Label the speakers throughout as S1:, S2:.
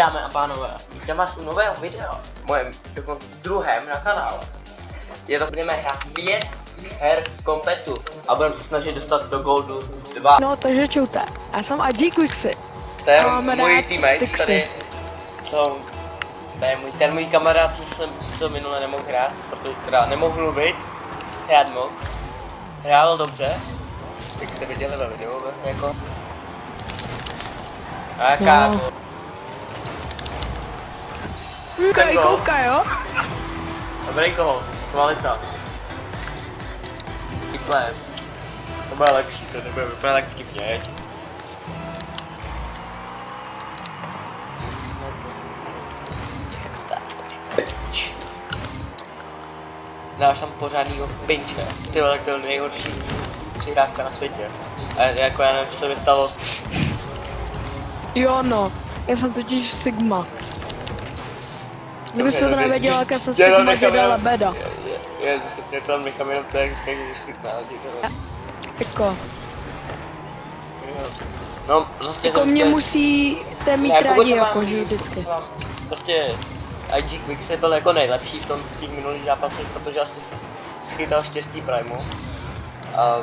S1: Dámy a pánové, vítám vás u nového videa, mojem jako druhém na kanále. Budeme hrát 5 her kompetu a budeme se snažit dostat do Goldu 2.
S2: No, takže čujte, já jsem Adji Quixy.
S1: To je
S2: Máme
S1: můj
S2: rád
S1: teammate
S2: Stixy.
S1: tady, to je ten můj kamarád, co minule nemohl hrát, protože teda nemohl mluvit, hrát mohl. Hrál dobře, jak jste viděli ve videu, jako. A jaká
S2: No. Kouka, jo?
S1: Dobrý koho, kvalita. Tyhle. To bude lepší, to nebude vypadat tak vtipně. Dáš tam pořádnýho pinče. Ty vole, tak to je nejhorší přihrávka na světě. A jako já nevím, co se mi stalo.
S2: Jo no, já jsem totiž Sigma. Kdybyste to nevěděl, jak já jsem Sigma děda Lebeda.
S1: Já to tam nechám jenom tak, že jsi Sigma.
S2: Jako,
S1: No, prostě
S2: jako mě musíte mít rádi jako, že vždycky.
S1: Prostě IG Quixy byl jako nejlepší v těch minulých zápasech, protože asi schytal štěstí Primu. A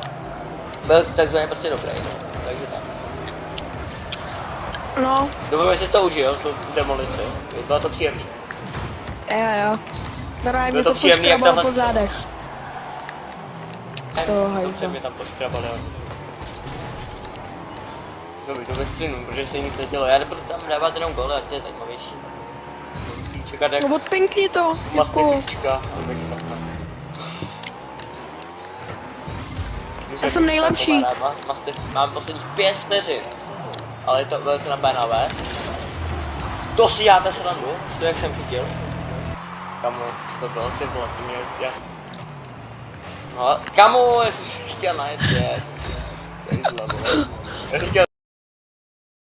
S1: byl takzvaně prostě dobrý, no. Takže tak.
S2: No,
S1: Doufám, že jsi to užil, tu demolici. Bylo to příjemný.
S2: jo. Normálně mě
S1: to
S2: to
S1: příjemný, jak
S2: poškrabalo
S1: tam
S2: po zádech. To hajzla.
S1: Dobře mě tam poškrabali, jo. Dobrý, to vystřinu, protože se nic nedělo. Já nebudu tam dávat jenom góly, ať to je zajímavější. Čekat jak
S2: No odpinkni to,
S1: mastifička, abych sakna.
S2: Já jsem nejlepší.
S1: Mám posledních 5 vteřin. Ale je to velice napénavé. To si játe srandu, to jak jsem chytil. Kamu, co to bylo? Ty vole, ty mě jasný. No, kamu, jestli jsi chtěl najít, jest. Tenhle, vole. Já jsem chtěl...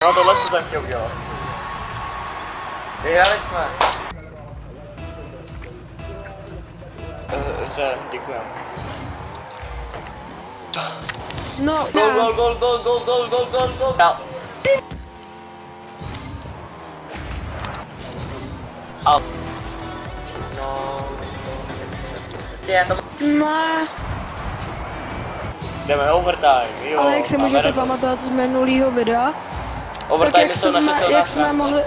S1: No tohle co jsem chtěl udělat. Vyhráli jsme. Dobře, děkujem.
S2: No,
S1: Gol. Out. No. Prostě já to...
S2: ne.
S1: Jdeme overtime, jo.
S2: Ale jak si můžete pamatovat z minulého videa,
S1: Overtime
S2: jak
S1: jsou naše silná
S2: jak jsme
S1: stránka.
S2: mohli,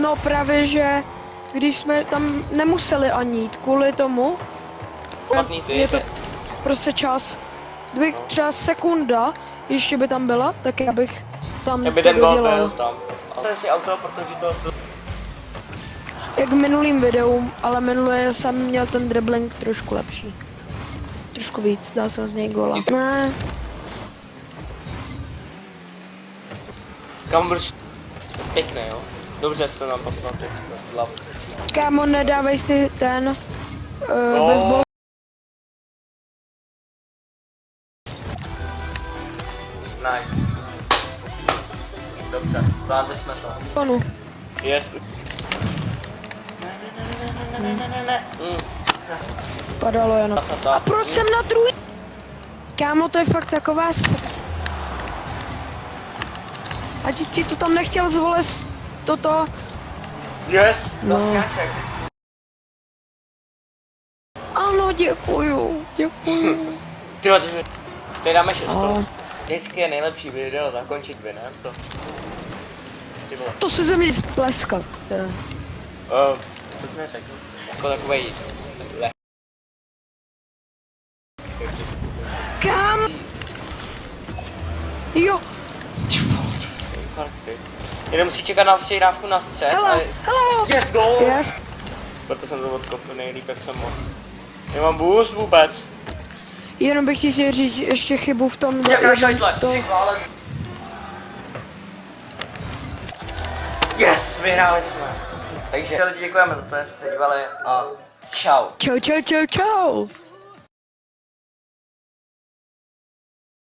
S2: no právě že, když jsme tam nemuseli ani jít kvůli tomu,
S1: Špatný ty,
S2: je to
S1: že?
S2: prostě čas, kdyby třeba sekunda ještě by tam byla, tak já bych tam
S1: Kdyby
S2: to
S1: ten gol
S2: dodělal.
S1: byl tam. A to je si auto, protože to...
S2: Jak v minulým videu, ale minulé jsem měl ten dribbling trošku lepší. Trošku víc, dal jsem z něj góla. Ne,
S1: Kam budeš... Pěkné, jo. Dobře jste nám poslal ty hlavu.
S2: kámo, nedávej si ten baseball.
S1: Nice. Dobře, zvládli jsme to.
S2: Panu.
S1: Yes. Ne.
S2: Padalo jenom. A proč jsem na druhý? Kámo, to je fakt taková A ti to tam nechtěl zvolit toto.
S1: Yes,
S2: No.
S1: skáček.
S2: Ano, děkuju.
S1: Tyhle, ty dáme 6.
S2: Ale
S1: Vždycky je nejlepší video zakončit vinem, to. Ty vole.
S2: to se ze mě spleskat. Teda.
S1: To jsi neřekl. Jako takovej...
S2: Kam? Jo.
S1: Jenom musí čekat na přihrávku na střed,
S2: Hele,
S1: ale...
S2: hele.
S1: Yes, goal!
S2: Yes.
S1: Proto jsem to odkopl nejlíp, jak jsem mohl. Nemám boost vůbec.
S2: Jenom bych ti chtěl říct ještě chybu v tom,
S1: Jaká šajtle?
S2: to.
S1: Yes, vyhráli jsme. Takže lidi děkujeme za to, že jste se dívali a čau.
S2: Čau.